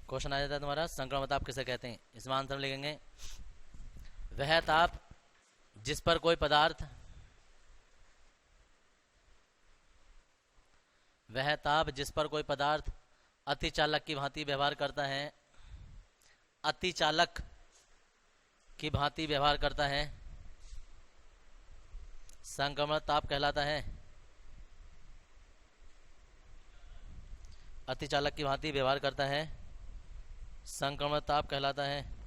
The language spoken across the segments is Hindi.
क्वेश्चन आ जाता है तुम्हारा, संक्रमण ताप किसे कहते हैं। इसमें आंसर लिखेंगे, वह ताप जिस पर कोई पदार्थ, वह ताप जिस पर कोई पदार्थ अतिचालक की भांति व्यवहार करता है, अतिचालक की भांति व्यवहार करता है, संक्रमण ताप कहलाता है। अतिचालक की भांति व्यवहार करता है, संक्रमण ताप कहलाता है।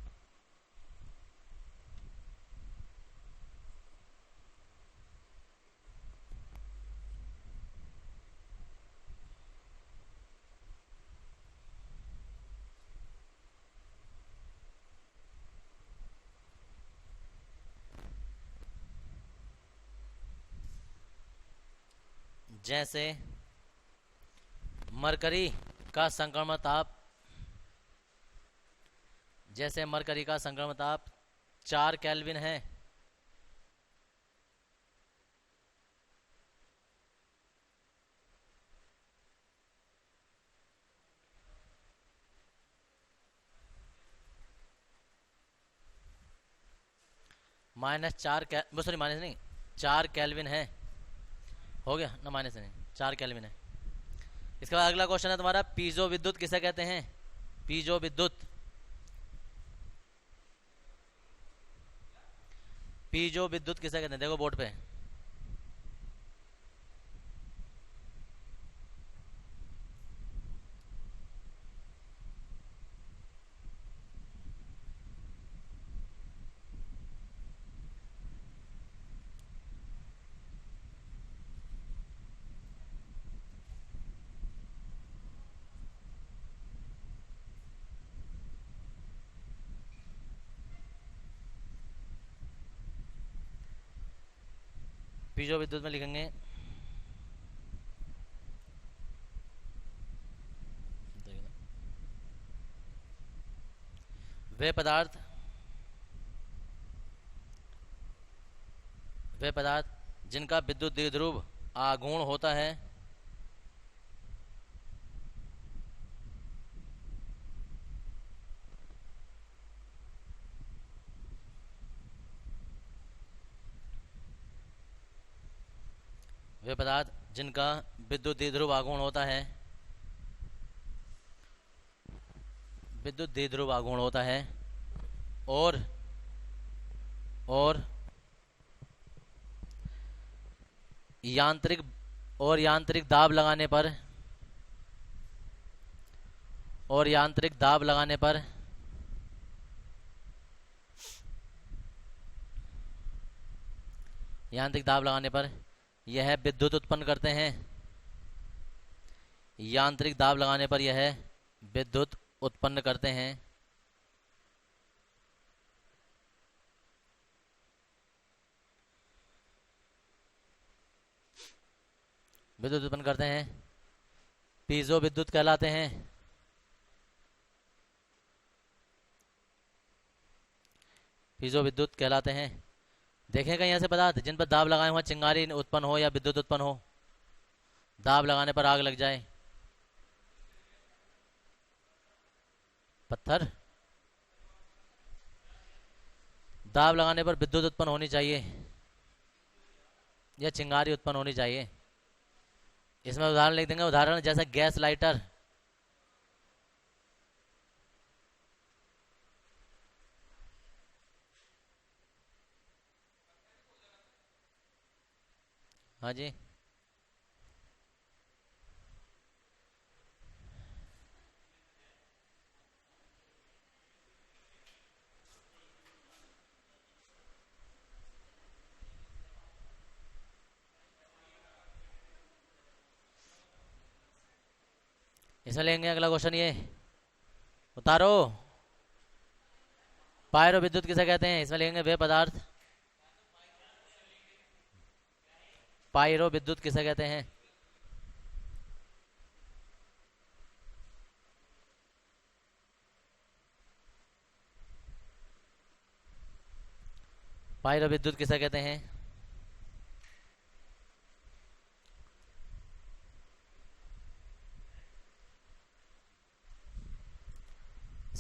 जैसे मरकरी का संक्रमण ताप, जैसे मरकरी का संक्रमण ताप 4 केल्विन है, माइनस नहीं, 4 केल्विन है। हो गया ना, माइनस नहीं, 4 केल्विन है। इसके बाद अगला क्वेश्चन है तुम्हारा, पीजो विद्युत किसे कहते हैं। पीजो विद्युत, पीजो विद्युत किसे कहते हैं, देखो बोर्ड पे। पीजो विद्युत में लिखेंगे, वे पदार्थ जिनका विद्युत द्विध्रुव आघूर्ण होता है, वे पदार्थ जिनका विद्युत द्विध्रुव आघूर्ण होता है, विद्युत द्विध्रुव आघूर्ण होता है, और यांत्रिक दाब लगाने पर, यांत्रिक दाब लगाने पर यह विद्युत उत्पन्न करते हैं। यांत्रिक दाब लगाने पर यह विद्युत उत्पन्न करते हैं। विद्युत उत्पन्न करते हैं, पीजो विद्युत कहलाते हैं। पीजो विद्युत कहलाते हैं। देखें कहीं ऐसे पदार्थ जिन पर दाब लगाए हुआ चिंगारी उत्पन्न हो या विद्युत उत्पन्न हो, दाब लगाने पर आग लग जाए। पत्थर, दाब लगाने पर विद्युत उत्पन्न होनी चाहिए या चिंगारी उत्पन्न होनी चाहिए। इसमें उदाहरण लिख देंगे, उदाहरण जैसे गैस लाइटर, हाँ जी, इसमें लेंगे अगला क्वेश्चन, ये उतारो, पायरो विद्युत किसे कहते हैं। इसमें लेंगे वे पदार्थ, पायरो विद्युत किसे कहते हैं। पायरो विद्युत किसे कहते हैं।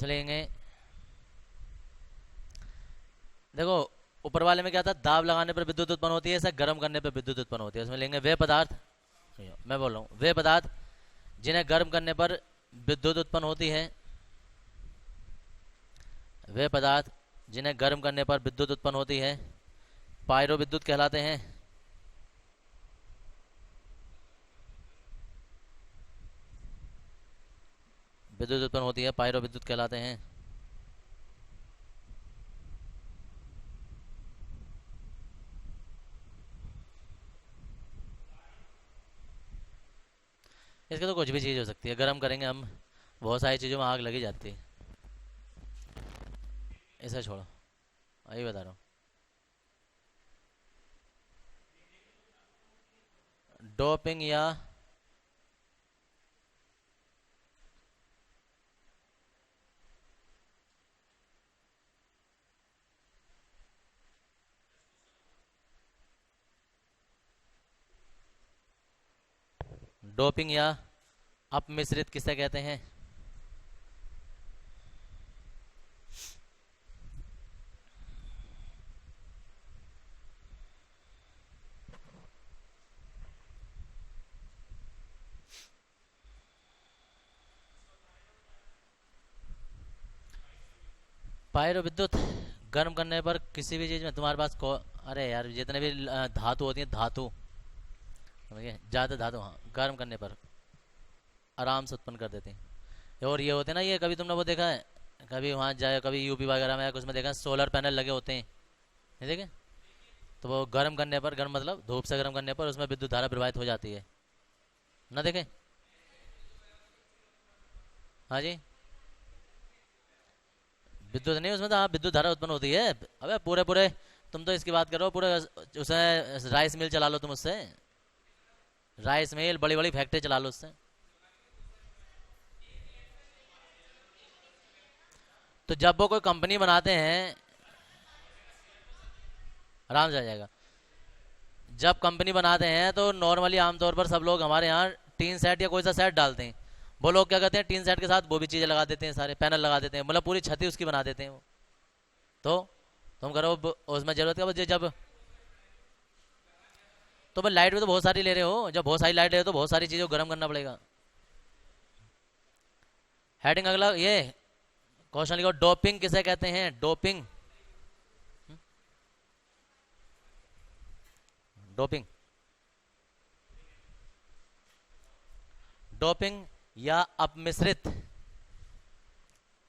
इसमें लेंगे, देखो ऊपर वाले में क्या था, दाब लगाने पर विद्युत उत्पन्न होती है, ऐसा गर्म करने पर विद्युत उत्पन्न होती है। उसमें लेंगे वे पदार्थ, मैं बोल रहा हूँ वे पदार्थ जिन्हें गर्म करने पर विद्युत उत्पन्न होती है, वे पदार्थ जिन्हें गर्म करने पर विद्युत उत्पन्न होती है पायरो विद्युत कहलाते हैं। विद्युत उत्पन्न होती है पायरो विद्युत कहलाते हैं। इसके तो कुछ भी चीज़ हो सकती है, गर्म करेंगे हम, बहुत सारी चीज़ों में आग लगी जाती है। इसे छोड़ो, यही बता रहा हूँ। डोपिंग या डोपिंग या अपमिश्रित किसे कहते हैं? पायरो विद्युत गर्म करने पर किसी भी चीज में तुम्हारे पास अरे यार जितने भी धातु होती है, धातु समझिए, ज्यादा धातु, हाँ, गर्म करने पर आराम से उत्पन्न कर देते हैं। और ये होते हैं ना, ये कभी तुमने वो देखा है, कभी वहाँ जाए, कभी यूपी वगैरह में उसमें देखा सोलर पैनल लगे होते हैं, नहीं देखे? तो वो गर्म करने पर, गर्म मतलब धूप से गर्म करने पर उसमें विद्युत धारा प्रवाहित हो जाती है, ना देखे? हाँ जी, विद्युत नहीं उसमें तो, हाँ विद्युत धारा उत्पन्न होती है। अबे पूरे पूरे, तुम तो इसकी बात करो, पूरे उसमें राइस मिल चला लो तुम उससे, राइस मिल, बड़ी बड़ी फैक्ट्री चला लो उससे। तो जब वो कोई कंपनी बनाते हैं, आराम से आ जाएगा, जब कंपनी बनाते हैं तो नॉर्मली आमतौर पर सब लोग हमारे यहाँ टीन सेट या कोई सा सेट डालते हैं। वो लोग क्या करते हैं, टीन सेट के साथ वो भी चीज़ें लगा देते हैं, सारे पैनल लगा देते हैं, मतलब पूरी छत ही उसकी बना देते हैं वो। तो तुम करो उसमें जरूरत क्या बचे जब, तो भाई लाइट भी तो बहुत सारी ले रहे हो, जब बहुत सारी लाइट ले रहे हो तो बहुत सारी चीज़ों को गर्म करना पड़ेगा। हेडिंग अगला ये क्वेश्चन लिखो, डोपिंग किसे कहते हैं? डोपिंग, डोपिंग, डोपिंग या अपमिश्रित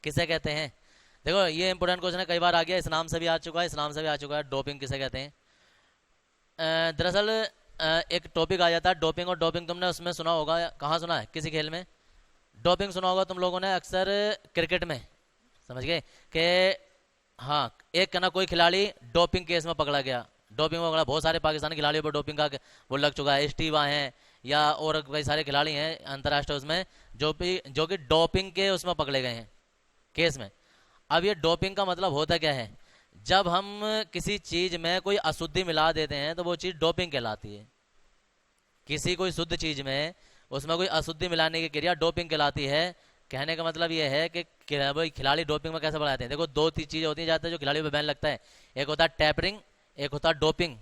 किसे कहते हैं? देखो ये इंपोर्टेंट क्वेश्चन है, कई बार आ गया, इस नाम से भी आ चुका है, इस नाम से भी आ चुका है। डोपिंग किसे कहते हैं? दरअसल एक टॉपिक आ जाता है डोपिंग, और डोपिंग तुमने उसमें सुना होगा, कहाँ सुना है? किसी खेल में डोपिंग सुना होगा तुम लोगों ने, अक्सर क्रिकेट में, समझ गए कि हाँ, एक ना कोई खिलाड़ी डोपिंग केस में पकड़ा गया, डोपिंग में पकड़ा, बहुत सारे पाकिस्तानी खिलाड़ियों पर डोपिंग का वो लग चुका है, स्टीवा हैं या और कई सारे खिलाड़ी हैं अंतर्राष्ट्रीय उसमें, जो कि डोपिंग के उसमें पकड़े गए हैं केस में। अब ये डोपिंग का मतलब होता क्या है? जब हम किसी चीज में कोई अशुद्धि मिला देते हैं तो वो चीज डोपिंग कहलाती है। किसी कोई शुद्ध चीज में उसमें कोई अशुद्धि मिलाने की क्रिया डोपिंग कहलाती है। कहने का मतलब ये है कि खिलाड़ी डोपिंग में कैसे बढ़ाते हैं। देखो दो तीन चीजें होती हैं जाते हैं जो खिलाड़ियों पर बैन लगता है, एक होता है टैपरिंग, एक होता है डोपिंग।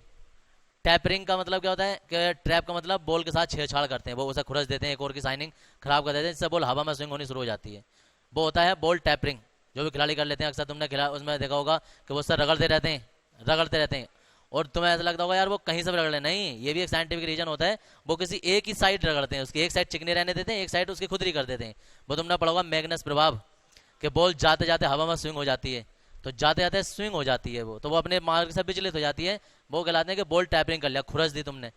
टैपरिंग का मतलब क्या होता है कि ट्रैप का मतलब बॉल के साथ छेड़छाड़ करते हैं, वो उसे खुरच देते हैं, एक और की साइनिंग खराब कर देते हैं, जिससे बॉल हवा में स्विंग होनी शुरू हो जाती है, वो होता है बॉल टैपरिंग, जो भी खिलाड़ी कर लेते हैं। अक्सर तुमने उसमें देखा होगा कि वो उससे रगड़ते रहते हैं, रगड़ते रहते हैं, और तुम्हें ऐसा लगता होगा यार वो कहीं से भी रगड़ ले, नहीं, ये भी एक साइंटिफिक रीजन होता है, वो किसी एक ही साइड रगड़ते हैं, उसकी एक साइड चिकनी रहने देते हैं, एक साइड उसकी खुदरी कर देते हैं। वो तुमने पढ़ा होगा मैग्नस प्रभाव, कि बॉल जाते जाते हवा में स्विंग हो जाती है, तो जाते जाते स्विंग हो जाती है वो, तो वो अपने मार्ग से विचलित हो जाती है, वो कहलाते हैं कि बॉल टैपरिंग कर लिया, खुरच दी तुमने।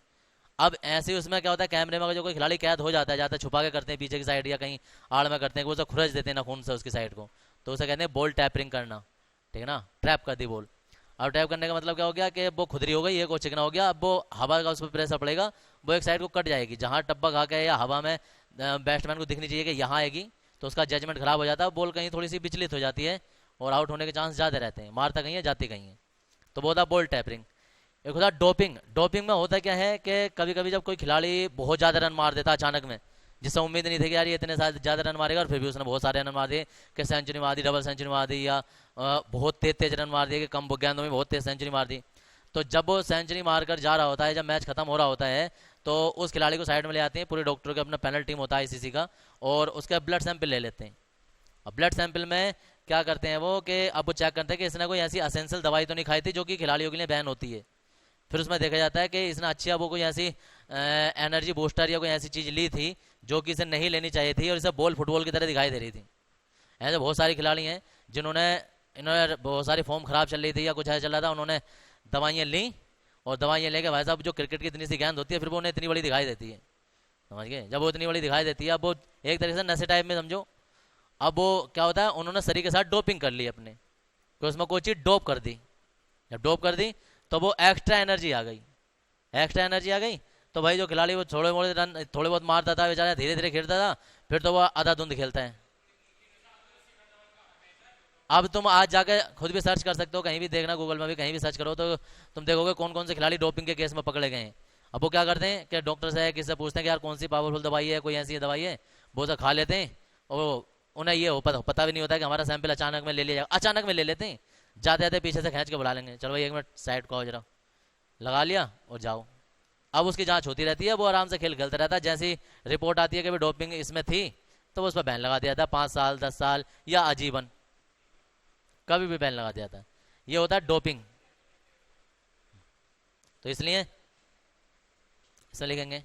अब ऐसे ही उसमें क्या होता है, कैमरे में अगर जो कोई खिलाड़ी कैद हो जाता है, जाता है छुपा के करते हैं पीछे की साइड या कहीं आड़ में करते हैं, वो उसे खुरच देते हैं नाखून से उसकी साइड को, तो उसे कहते हैं बॉल टैपरिंग करना, ठीक है ना, ट्रैप कर दी बॉल। अब टैप करने का मतलब क्या हो गया कि वो खुदरी हो गई, एक और चिकना हो गया, अब वो हवा का उस पर प्रेशर पड़ेगा, वो एक साइड को कट जाएगी, जहाँ टप्पा खा के या हवा में बैट्समैन को दिखनी चाहिए कि यहाँ आएगी, तो उसका जजमेंट खराब हो जाता है, बॉल कहीं थोड़ी सी विचलित हो जाती है और आउट होने के चांस ज़्यादा रहते हैं, मारता कहीं है जाती कहीं है, तो वो होता बॉल टैपरिंग। एक होता डोपिंग। डोपिंग में होता क्या है कि कभी कभी जब कोई खिलाड़ी बहुत ज़्यादा रन मार देता है अचानक में, जिससे उम्मीद नहीं थी कि यार ये इतने ज़्यादा रन मारेगा, और फिर भी उसने बहुत सारे रन मार दिए कि सेंचुरी मार दी, डबल सेंचुरी मार दी, या बहुत तेज तेज रन मार दिए कि कम गेंदों में बहुत तेज सेंचुरी मार दी। तो जब वो सेंचुरी मारकर जा रहा होता है, जब मैच खत्म हो रहा होता है, तो उस खिलाड़ी को साइड में ले आते हैं, पूरे डॉक्टर का अपना पैनल टीम होता है आईसीसी का, और उसका ब्लड सैंपल ले लेते हैं। अब ब्लड सैंपल में क्या करते हैं वो, कि अब वो चेक करते हैं कि इसने कोई ऐसी असेंशियल दवाई तो नहीं खाई थी जो कि खिलाड़ियों के लिए बैन होती है। फिर उसमें देखा जाता है कि इसने अच्छी, अब वो कोई ऐसी एनर्जी बूस्टर या कोई ऐसी चीज़ ली थी जो कि इसे नहीं लेनी चाहिए थी, और इसे बॉल फुटबॉल की तरह दिखाई दे रही थी। ऐसे बहुत सारे खिलाड़ी हैं जिन्होंने, इन्होंने बहुत सारी फॉर्म खराब चल रही थी या कुछ ऐसा चल रहा था, उन्होंने दवाइयाँ ली, और दवाइयाँ लेके भाई साहब जो क्रिकेट की इतनी सी गेंद होती है फिर वो उन्हें इतनी बड़ी दिखाई देती है। समझ गए? जब वो इतनी बड़ी दिखाई देती है, अब वो एक तरीके से नशे टाइप में समझो। अब वो क्या होता है, उन्होंने शरीर के साथ डोपिंग कर ली अपने, कि उसमें कोई चीज़ डोप कर दी। जब डोप कर दी तो वो एक्स्ट्रा एनर्जी आ गई, एक्स्ट्रा एनर्जी आ गई। तो भाई जो खिलाड़ी वो थोड़े मोड़े रन थोड़े बहुत मारता था बेचारा, धीरे धीरे खेलता था, फिर तो वो आधा धुंध खेलता है। अब तुम आज जाके खुद भी सर्च कर सकते हो, कहीं भी देखना, गूगल में भी कहीं भी सर्च करो तो तुम देखोगे कौन कौन से खिलाड़ी डोपिंग के केस में पकड़े गए हैं। अब वो क्या करते हैं कि डॉक्टर से किससे पूछते हैं कि यार कौन सी पावरफुल दवाई है, कोई ऐसी दवाई है, वो सब खा लेते हैं, और उन्हें ये पता भी नहीं होता कि हमारा सैंपल अचानक में ले लिया जाएगा, अचानक में ले लेते हैं। जाते जाते पीछे से खींच के बुला लेंगे, चलो भाई 1 मिनट साइड को आओ जरा, लगा लिया और जाओ। अब उसकी जांच होती रहती है, वो आराम से खेल खेलता रहता है। जैसी रिपोर्ट आती है कि भाई डोपिंग इसमें थी, तो वो उस पर बैन लगा दिया था, 5 साल 10 साल या आजीवन, कभी भी बैन लगा दिया था। ये होता है डोपिंग। तो इसलिए इसे लिखेंगे,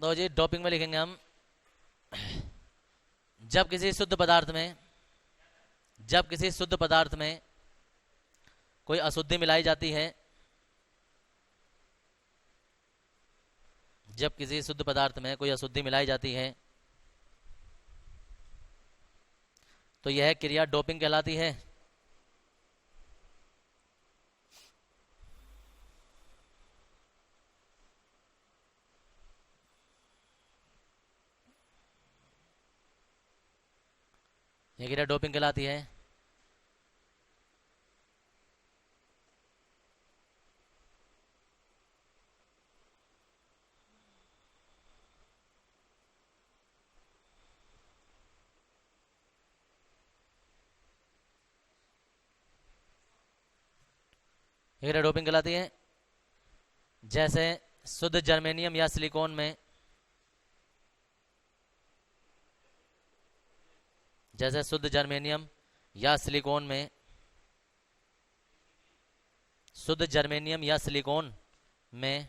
तो जी डोपिंग में लिखेंगे हम, जब किसी शुद्ध पदार्थ में, जब किसी शुद्ध पदार्थ में कोई अशुद्धि मिलाई जाती है, जब किसी शुद्ध पदार्थ में कोई अशुद्धि मिलाई जाती है, तो यह क्रिया डोपिंग कहलाती है। यह क्रिया डोपिंग कहलाती है। यह क्रिया डोपिंग कहलाती है। जैसे शुद्ध जर्मेनियम या सिलिकॉन में, जैसे शुद्ध जर्मेनियम या सिलिकॉन में, शुद्ध जर्मेनियम या सिलिकॉन में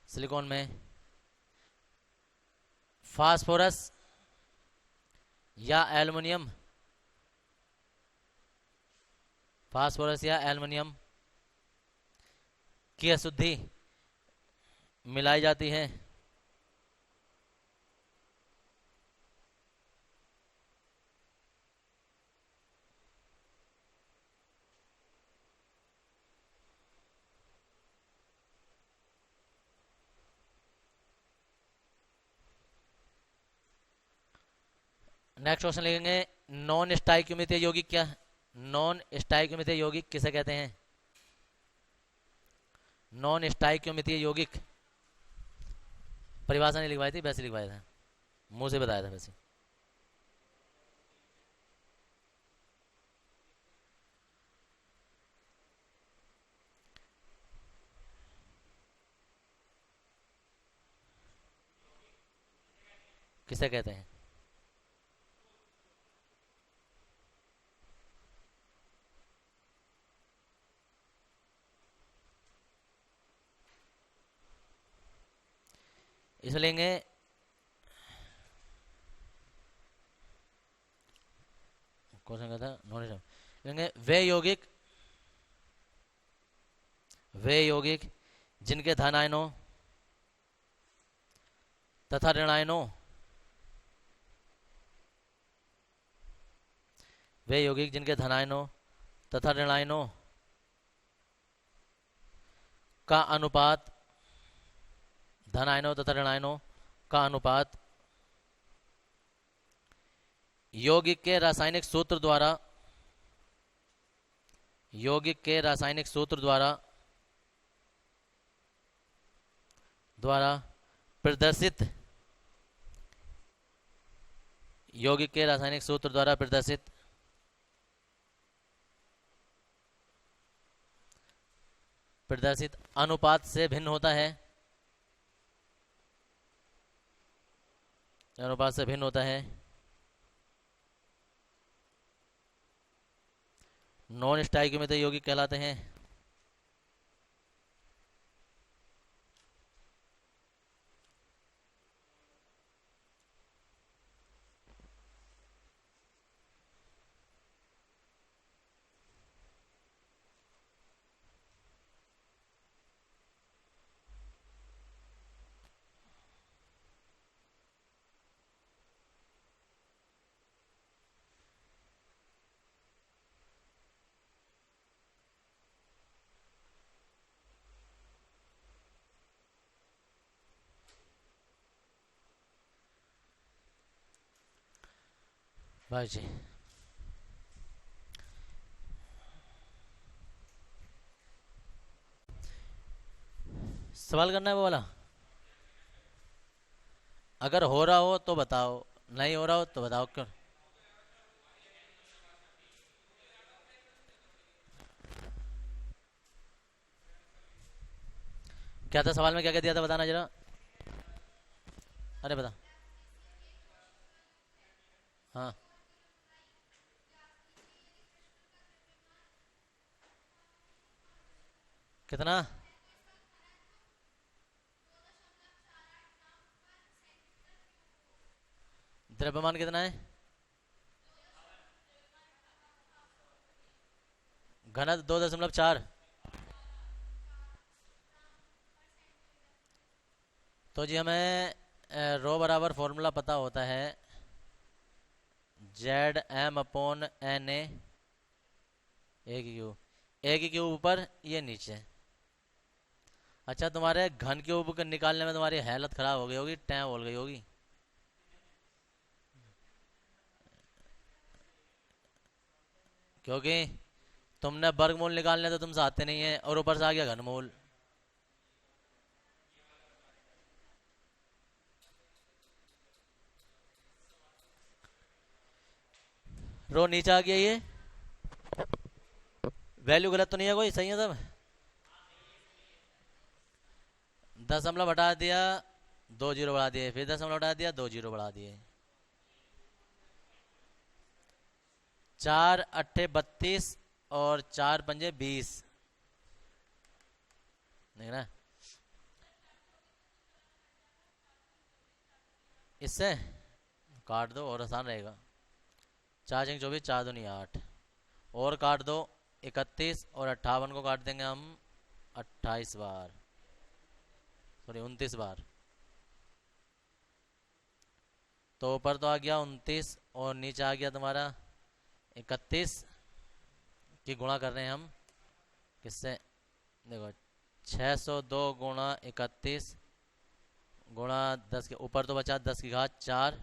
सिलिकॉन में फास्फोरस या एल्युमिनियम, फास्फोरस या एल्युमिनियम की अशुद्धि मिलाई जाती है, नेक्स्ट क्वेश्चन लिखेंगे, नॉन स्टाइक्योमितीय यौगिक क्या, नॉन स्टाइक्योमितीय यौगिक किसे कहते हैं? नॉन स्टाइक्योमितीय यौगिक, परिभाषा नहीं लिखवाई थी, वैसे लिखवाया था, मुंह से बताया था वैसे। किसे कहते हैं? इसे लेंगे, क्वेश्चन क्या था, नॉन लेंगे वे यौगिक, वे यौगिक जिनके धन आयनों तथा ऋण आयनों, वे यौगिक जिनके धन आयनों तथा ऋण आयनों का अनुपात धन आयनों तथा ऋण आयनों का अनुपात यौगिक के रासायनिक सूत्र द्वारा द्वारा प्रदर्शित यौगिक के रासायनिक सूत्र द्वारा प्रदर्शित अनुपात से भिन्न होता है। नॉन स्टाइकियोमेट्रिक यौगिक कहलाते हैं। भाई जी सवाल करना है वो वाला। अगर हो रहा हो तो बताओ, नहीं हो रहा हो तो बताओ क्यों। क्या था सवाल में, क्या क्या दिया था बताना जरा। अरे बता। हाँ कितना? द्रव्यमान कितना है? घनत्व 2.4। तो जी हमें रो बराबर फॉर्मूला पता होता है ZM/NA। A की क्यूब ऊपर, ये नीचे। अच्छा तुम्हारे घन क्यूब को निकालने में तुम्हारी हालत खराब हो गई होगी, टैं बोल गई होगी। क्योंकि तुमने वर्गमूल निकालने तो तुमसे आते नहीं है, और ऊपर से आ गया घनमूल। रो नीचे आ गया, ये वैल्यू गलत तो नहीं है कोई, सही है सब। दशमलव हटा दिया, 2 जीरो बढ़ा दिए, फिर दशमलव हटा दिया, 2 जीरो बढ़ा दिए। 4 × 8 = 32 और 4 × 5 = 20। देख ना, इससे काट दो और आसान रहेगा। 4 × 24, 4 × 2 = 8। और काट दो 31, और 58 को काट देंगे हम 28 बार, सॉरी 29 बार। तो ऊपर तो आ गया 29 और नीचे आ गया तुम्हारा 31 की गुणा कर रहे हैं हम किससे, देखो 602 × 31 गुणा 10 के ऊपर तो बचा 10⁴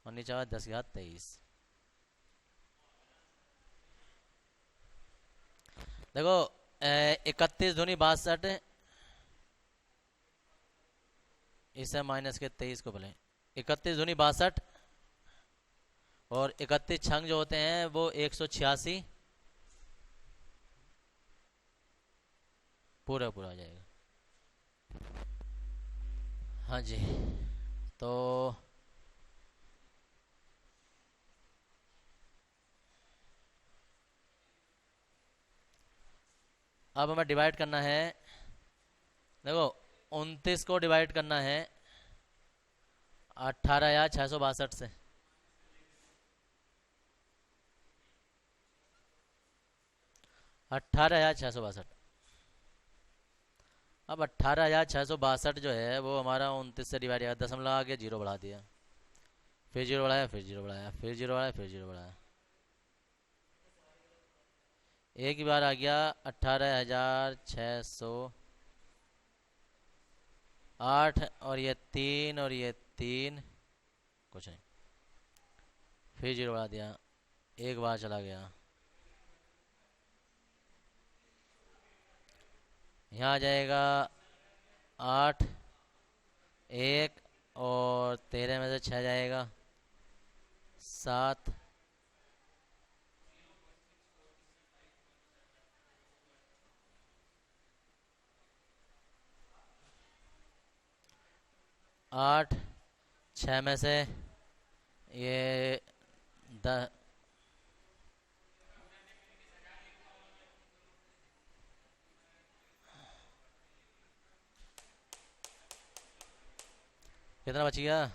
और नीचे आया 10⁻23। देखो 31 दूनी 62, इसे माइनस के 23 को बोले। 31 दूनी 62 और 31 छंग जो होते हैं वो 186 पूरा पूरा आ जाएगा। हाँ जी, तो अब हमें डिवाइड करना है। देखो 29 को डिवाइड करना है 18,662 से। अट्ठारह हजार छः सौ बासठ अब 18,662 जो है वो हमारा 29 से डिवाइड किया, दशमलव आ गया, जीरो बढ़ा दिया, फिर जीरो बढ़ाया, फिर जीरो बढ़ाया, फिर जीरो बढ़ाया, फिर जीरो बढ़ाया। एक ही बार आ गया 18,600 8 और ये 3 और ये 3, कुछ नहीं, फिर जीरो बढ़ा दिया, एक बार चला गया। यहाँ आ जाएगा 8, एक, और 13 में से 6 जाएगा 7, 8, 6 में से ये 10, कितना बच गया?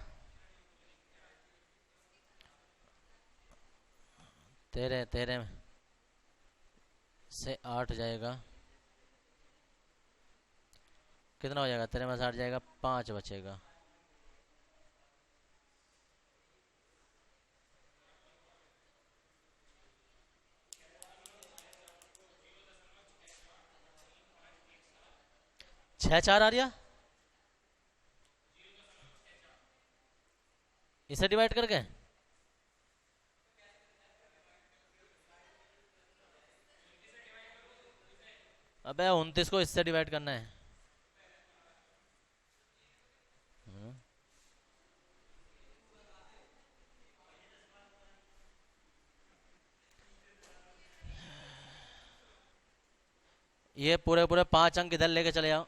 13 से 8 जाएगा, कितना हो जाएगा? 13 में से 8 जाएगा, 5 बचेगा। छः चार आ रहा, इसे डिवाइड करके। अबे 29 को इससे डिवाइड करना है। ये पूरे पूरे 5 अंक इधर लेके चले जाओ।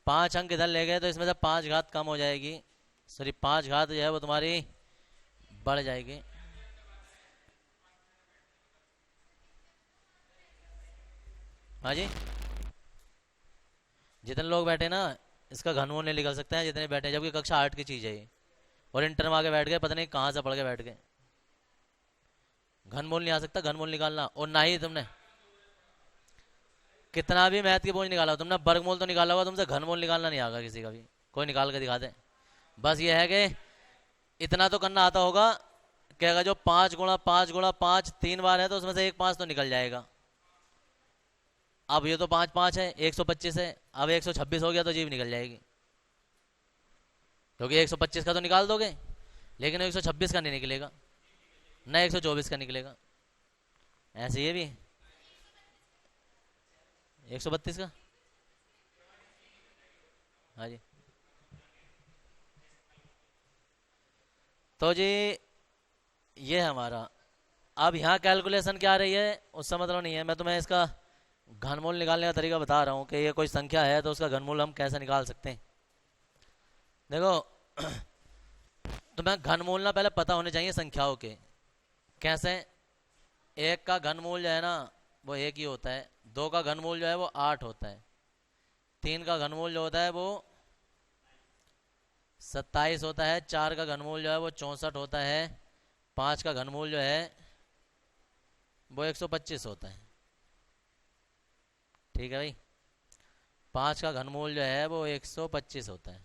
5 अंक इधर ले गए तो इसमें से 5 घात कम हो जाएगी, सॉरी 5 घात जो है वो तुम्हारी बढ़ जाएगी। हाँ जी, जितने लोग बैठे ना इसका घनमूल नहीं निकल सकते हैं जितने बैठे, जबकि कक्षा 8 की चीज है ये, और इंटर में आके बैठ गए, पता नहीं कहाँ से पढ़ के बैठ गए। घनमूल नहीं आ सकता, घनमूल निकालना, और ना ही तुमने कितना भी मैथ की बोझ निकाला हो, तुमने वर्गमूल तो निकाला होगा, तुमसे घनमूल निकालना नहीं आएगा किसी का भी। कोई निकाल के दिखा दे। बस ये है कि इतना तो करना आता होगा कि अगर जो 5 गुणा 5 3 बार है तो उसमें से एक 5 तो निकल जाएगा। अब ये तो 5 5 है, 125 है, अब 126 हो गया तो जीव निकल जाएगी, क्योंकि 125 का तो निकाल दोगे, लेकिन 126 का नहीं निकलेगा, न 124 का निकलेगा। ऐसे ये भी 132 का। हाँ जी, तो जी ये है हमारा। अब यहाँ कैलकुलेशन क्या आ रही है उसका मतलब नहीं है, मैं तुम्हें इसका घनमूल निकालने का तरीका बता रहा हूँ कि ये कोई संख्या है तो उसका घनमूल हम कैसे निकाल सकते हैं। देखो तुम्हें घनमूल ना पहले पता होने चाहिए संख्याओं के। कैसे? एक का घनमूल जो है ना वो एक ही होता है, दो का घनमूल जो है वो 8 होता है, तीन का घनमूल जो होता है वो 27 होता है, चार का घनमूल जो है वो 64 होता है, पाँच का घनमूल जो है वो 125 होता है। ठीक है भाई, पाँच का घनमूल जो है वो 125 होता है।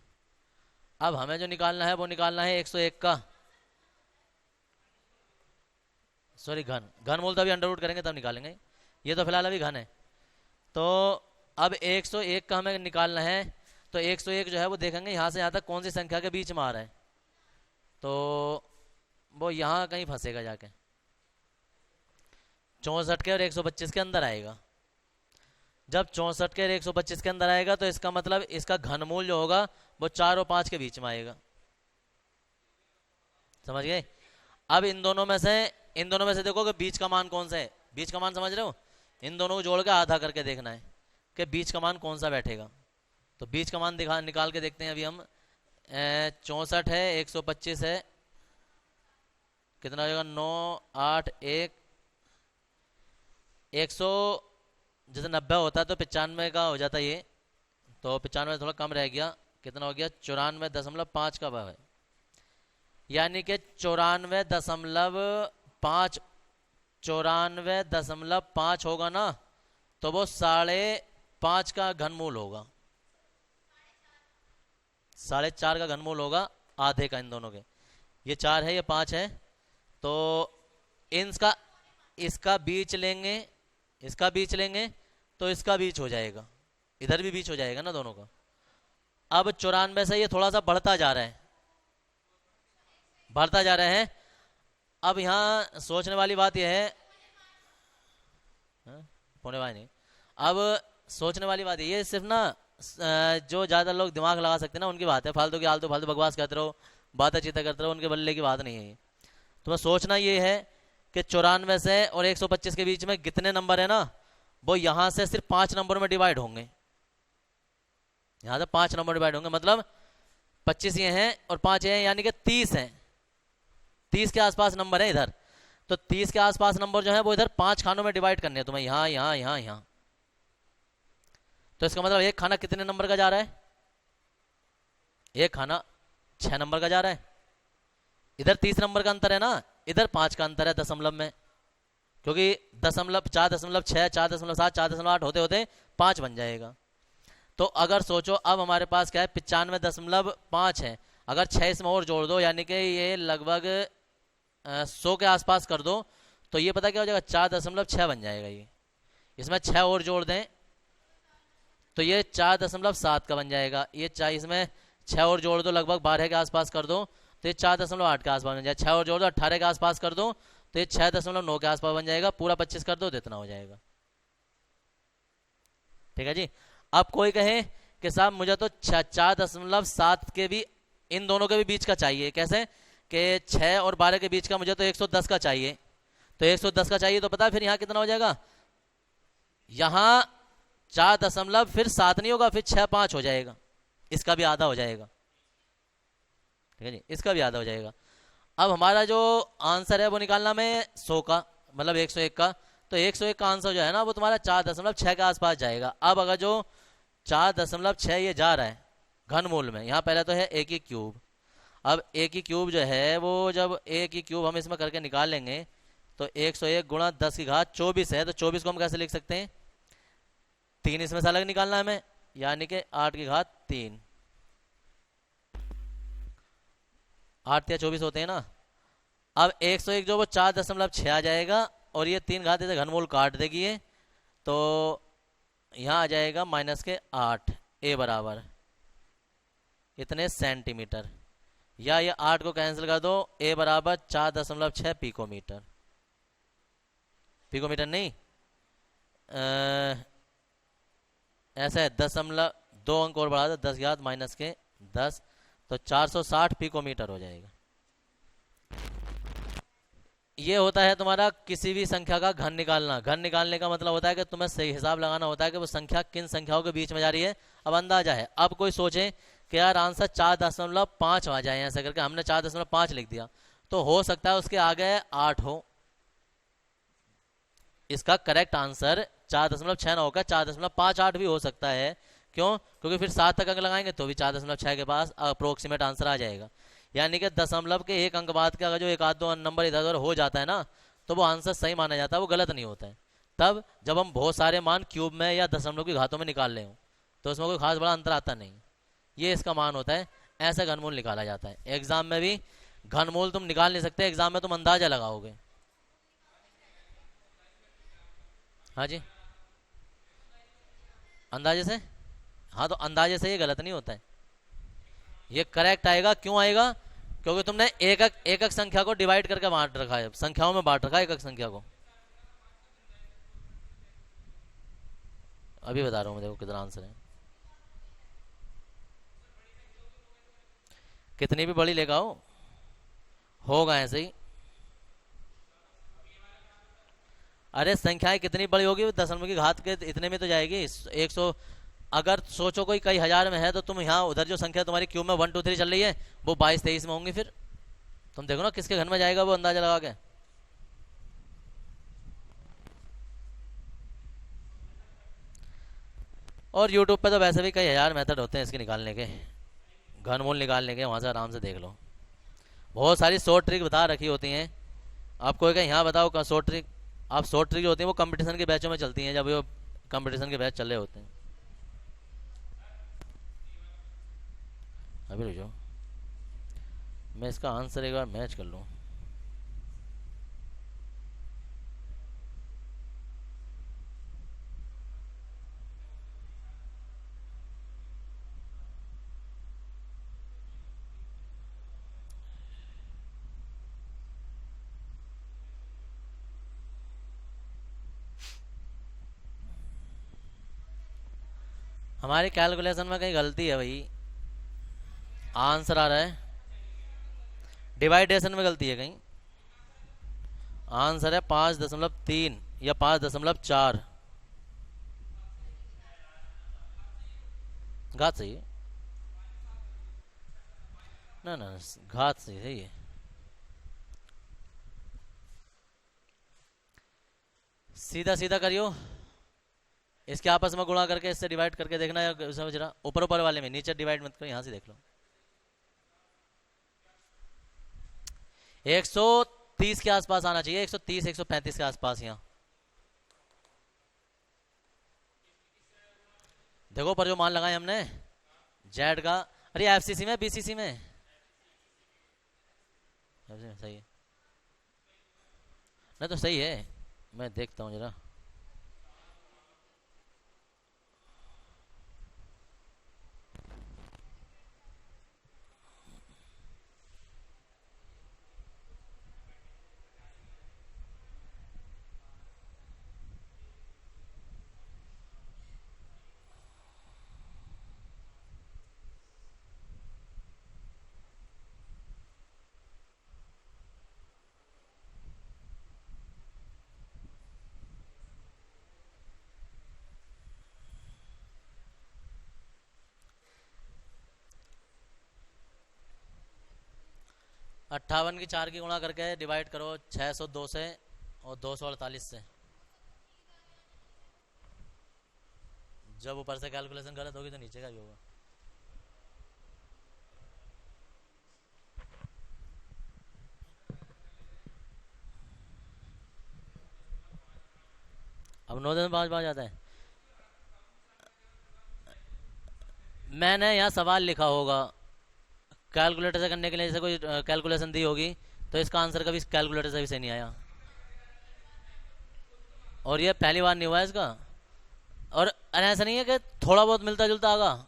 अब हमें जो निकालना है वो निकालना है 101 का, सॉरी घनमूल तो अभी अंडर रूट करेंगे तब निकालेंगे, ये तो फिलहाल अभी घन है। तो अब 101 का हमें निकालना है, तो 101 जो है वो देखेंगे यहाँ से यहाँ तक कौन सी संख्या के बीच में आ रहा है, तो वो यहाँ कहीं फंसेगा जाके, 64 के और 125 के अंदर आएगा। जब 64 के और 125 के अंदर आएगा तो इसका मतलब इसका घनमूल जो होगा वो 4 और 5 के बीच में आएगा। समझ गए? अब इन दोनों में से देखो कि बीच का मान कौन सा है। बीच का मान समझ रहे हो? इन दोनों को जोड़ के आधा करके देखना है कि बीच का मान कौन सा बैठेगा। तो बीच का मान निकाल के देखते हैं अभी हम। 64 है, 125 है, कितना हो जाएगा? 9 8 1 100, जैसे 90 होता है तो 95 का हो जाता है ये, तो 95 थोड़ा कम रह गया, कितना हो गया? 94.5 का भाव है, यानी कि 94.5, 94.5 होगा ना तो वो 5.5 का घनमूल होगा, 4.5 का घनमूल होगा आधे का इन दोनों के। ये 4 है, ये 5 है, तो इसका बीच लेंगे, इसका बीच लेंगे तो इसका बीच हो जाएगा, इधर भी बीच हो जाएगा ना दोनों का। अब 94 से ये थोड़ा सा बढ़ता जा रहा है, बढ़ता जा रहे हैं। अब यहाँ सोचने वाली बात यह है, हाँ, होने वाली नहीं। अब सोचने वाली बात ये सिर्फ ना जो ज़्यादा लोग दिमाग लगा सकते हैं ना उनकी बात है, फालतू की आलतू फालतू बकवास करते रहो, बातें चीतें करते रहो, उनके बल्ले की बात नहीं है ये। तुम्हें सोचना ये है कि 94 से और 125 के बीच में कितने नंबर है ना, वो यहाँ से सिर्फ 5 नंबर में डिवाइड होंगे, यहाँ से 5 नंबर डिवाइड होंगे, मतलब 25 ये हैं और 5 ये हैं, यानी कि 30 हैं, 30 के आसपास नंबर है इधर। तो 30 के आसपास नंबर जो है वो इधर 5 खानों में डिवाइड करने हैं तुम्हें, यहाँ यहाँ यहाँ यहाँ। तो इसका मतलब एक खाना कितने नंबर का जा रहा है, एक खाना 6 नंबर का जा रहा है। इधर 30 नंबर का अंतर है ना, इधर 5 का अंतर है दशमलव में, क्योंकि दशमलव 4.6 4.7 4.8 होते होते 5 बन जाएगा। तो अगर सोचो अब हमारे पास क्या है 95.5 है, अगर 6 इसमें और जोड़ दो यानी कि ये लगभग 100 के आसपास कर दो, तो ये पता क्या हो जाएगा 4.6 बन जाएगा। ये इसमें 6 और जोड़ दें तो ये 4.7 का बन जाएगा। ये इसमें 6 और जोड़ दो लगभग 12 के आसपास कर दो तो ये 4.8 के आसपास बन जाएगा। 6 और जोड़ दो 18 के आसपास कर दो तो ये 6.9 के आसपास बन जाएगा। पूरा 25 कर दो तो इतना हो जाएगा। ठीक है जी। अब कोई कहे कि साहब मुझे तो 4.7 के भी इन दोनों के भी बीच का चाहिए, कैसे कि 6 और 12 के बीच का मुझे तो 110 का चाहिए, तो 110 का चाहिए तो पता है फिर यहाँ कितना हो जाएगा, यहाँ 4 फिर 7 नहीं होगा, फिर 6 5 हो जाएगा, इसका भी आधा हो जाएगा। ठीक है जी, इसका भी आधा हो जाएगा। अब हमारा जो आंसर है वो निकालना में 100 का मतलब 101 का, तो 101 का आंसर जो है ना वो तुम्हारा 4.6 के आसपास जाएगा। अब अगर जो 4.6 ये जा रहा है घनमूल में, यहाँ पहले तो है ए की क्यूब, अब ए की क्यूब जो है वो जब ए की क्यूब हम इसमें करके निकाल लेंगे तो 101 गुणा 10 की घात 24 है, तो 24 को हम कैसे लिख सकते हैं, 3 इसमें से अलग निकालना है हमें, यानी कि 8 की घात 3, 8 या 24 होते हैं ना। अब 101 जो वो 4.6 आ जाएगा और ये 3 घात से घनमूल काट देगी ये, तो यहाँ आ जाएगा -8, ए बराबर इतने सेंटीमीटर, या ये 8 को कैंसिल कर दो, ए बराबर 4.6 पिकोमीटर, पिकोमीटर नहीं ऐसा है 2 अंक और बढ़ा दो 10 घात -10, तो 460 पिकोमीटर हो जाएगा। ये होता है तुम्हारा किसी भी संख्या का घन निकालना। घन निकालने का मतलब होता है कि तुम्हें सही हिसाब लगाना होता है कि वो संख्या किन संख्याओं के बीच में जा रही है। अब अंदाजा है, अब कोई सोचे कि यार आंसर 4.5 आ जाए, ऐसा करके हमने 4.5 लिख दिया, तो हो सकता है उसके आगे 8 हो, इसका करेक्ट आंसर 4.6 ना होकर 4.58 भी हो सकता है। क्यों? क्योंकि फिर 7 तक अंक लगाएंगे तो भी 4.6 के पास अप्रोक्सीमेट आंसर आ जाएगा। यानी कि दशमलव के 1 अंक बाद के अगर जो 1-2 नंबर इधर उधर हो जाता है ना, तो वो आंसर सही माना जाता है, वो गलत नहीं होता है। तब जब हम बहुत सारे मान क्यूब में या दशमलव की घातों में निकाल ले हों तो उसमें कोई खास बड़ा अंतर आता नहीं, ये इसका मान होता है। ऐसा घनमूल निकाला जाता है। एग्जाम में भी घनमूल तुम निकाल नहीं सकते, एग्जाम में तुम अंदाजा लगाओगे। हाँ जी, अंदाजे से, हाँ तो अंदाजे से ये गलत नहीं होता है, ये करेक्ट आएगा। क्यों आएगा? क्योंकि तुमने एक एक संख्या को डिवाइड करके बांट रखा है, संख्याओं में बांट रखा है एक संख्या को। अभी बता रहा हूँ मैं, देखो कितना आंसर है। कितनी भी बड़ी लेगा होगा ऐसे ही। अरे संख्याएं कितनी बड़ी होगी, दशमलव की घात के इतने में तो जाएगी। 100 अगर सोचो कोई कई हजार में है तो तुम यहाँ उधर जो संख्या तुम्हारी क्यूब में 1 2 3 चल रही है वो 22-23 में होंगी, फिर तुम देखो ना किसके घर में जाएगा वो अंदाजा लगा के। और यूट्यूब पे तो वैसे भी कई हजार मेथड होते हैं इसके निकालने के, घनमूल निकालने के, वहाँ से आराम से देख लो। बहुत सारी शॉर्ट ट्रिक बता रखी होती हैं। आप कोई कहीं यहाँ बताओ शॉर्ट ट्रिक, आप शॉर्ट ट्रिक जो होती है वो कंपटीशन के बैचों में चलती हैं, जब वो कंपटीशन के बैच चल रहे होते हैं। अभी रुको मैं इसका आंसर एक बार मैच कर लूँ। हमारी कैलकुलेशन में कहीं गलती है भाई। आंसर आ रहा है, डिवाइडेशन में गलती है कहीं। आंसर है 5.3 या 5.4। घात सही है। ना ना, घात सही है ये। सीधा सीधा करियो, इसके आपस में गुणा करके इससे डिवाइड करके देखना, या समझ रहा, ऊपर ऊपर वाले में, नीचे डिवाइड मत करो, यहां से देख लो। 130 के आसपास आना चाहिए, 130 135 के आसपास यहाँ। देखो पर जो मान लगाए हमने जेड का, अरे एफसीसी में बीसीसी में सही है ना, तो सही है। मैं देखता हूँ जरा। अट्ठावन की 4 की गुणा करके डिवाइड करो 602 से और 248 से। जब ऊपर से कैलकुलेशन गलत होगी तो नीचे का भी होगा। अब 9 दिन 5 5 जाता है। मैंने यहाँ सवाल लिखा होगा कैलकुलेटर से करने के लिए, जैसे कोई कैलकुलेशन दी होगी, तो इसका आंसर कभी कैलकुलेटर से भी सही नहीं आया। और ये पहली बार नहीं हुआ है इसका। और ऐसा नहीं है कि थोड़ा बहुत मिलता जुलता आगा,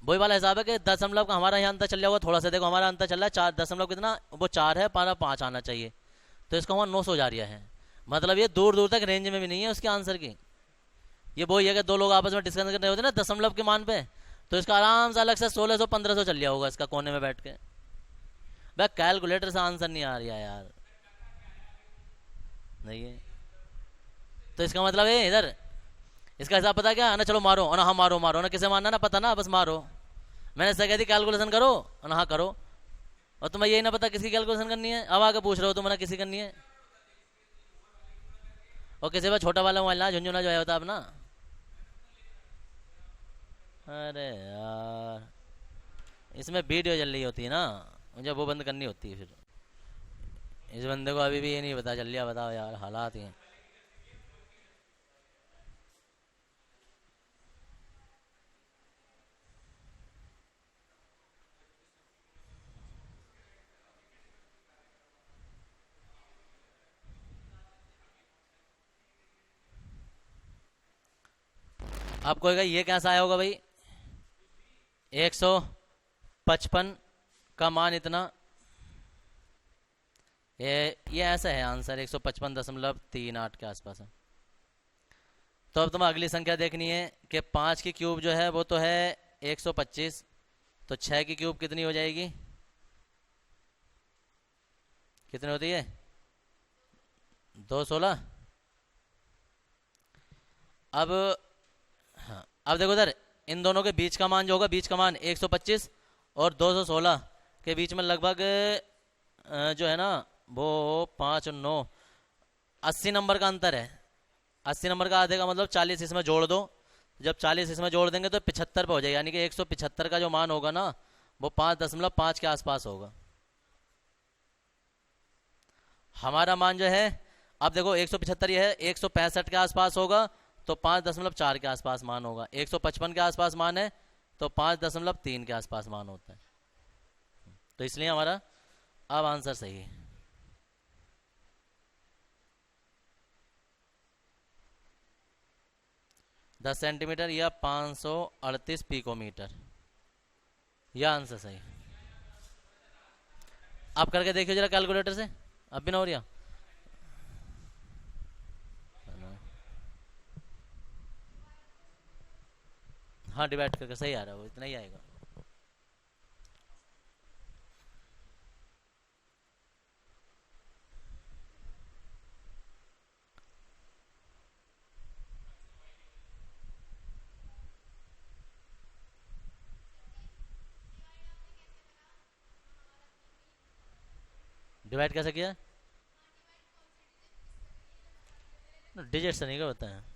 वही वाला हिसाब है कि दशमलव का हमारा यहाँ अंतर चल जाएगा थोड़ा सा। देखो हमारा अंतर चल रहा है 4 दशमलव कितना, वो 4 है, पारा 5 आना चाहिए, तो इसका वहाँ 900 जा रहा है। मतलब ये दूर दूर तक रेंज में भी नहीं है उसके आंसर की। ये वही है कि दो लोग आपस में डिस्कस कर रहे होते ना दशमलव के मान पे, तो इसका आराम से अलग से 1600 1500 चल गया होगा इसका कोने में बैठ के। भाई कैलकुलेटर से आंसर नहीं आ रहा यार, नहीं है। तो इसका मतलब है इधर इसका हिसाब पता क्या है ना, चलो मारो ना, हाँ मारो मारो ना, किसे मारना ना पता ना, बस मारो। मैंने इससे कह दी कैलकुलेशन करो ना, हाँ करो। और तुम्हें यही ना पता किसकी कैलकुलेशन करनी है, अब आके पूछ रहे हो तुम्हें किसी करनी है। और किसी पर छोटा वाला मोबाइल ना झुंझुना जो है होता अपना। अरे यार इसमें वीडियो चल रही होती है ना, मुझे वो बंद करनी होती है फिर। इस बंदे को अभी भी ये नहीं पता चल रहा, बताओ यार हालात ये। आप कोई ये कैसा आया होगा भाई, 155 का मान इतना, ये ऐसा है आंसर 155.38 के आसपास है। तो अब तुम्हें अगली संख्या देखनी है कि 5 की क्यूब जो है वो तो है 125, तो 6 की क्यूब कितनी हो जाएगी, कितनी होती है 216। अब हाँ, अब देखो इधर इन दोनों के बीच का मान जो होगा, बीच का मान 125 और 216 के बीच में लगभग जो है ना वो 5 और 9 80 नंबर का अंतर है। 80 नंबर का आधे का मतलब 40 इसमें जोड़ दो, जब 40 इसमें जोड़ देंगे तो 75 पे हो जाएगा, यानी कि 175 का जो मान होगा ना वो 5.5 के आसपास होगा हमारा मान जो है। अब देखो 175 ये है, 165 के आसपास होगा तो 5.4 के आसपास मान होगा, 155 के आसपास मान है तो 5.3 के आसपास मान होता है। तो इसलिए हमारा अब आंसर सही है। दस सेंटीमीटर या 538 पिकोमीटर, यह आंसर सही। आप करके देखिए जरा कैलकुलेटर से, अब भी ना हो रहा। हाँ डिवाइड करके सही आ रहा है, वो इतना ही आएगा। डिवाइड कैसे किया? डिजिट से नहीं क्या होता है।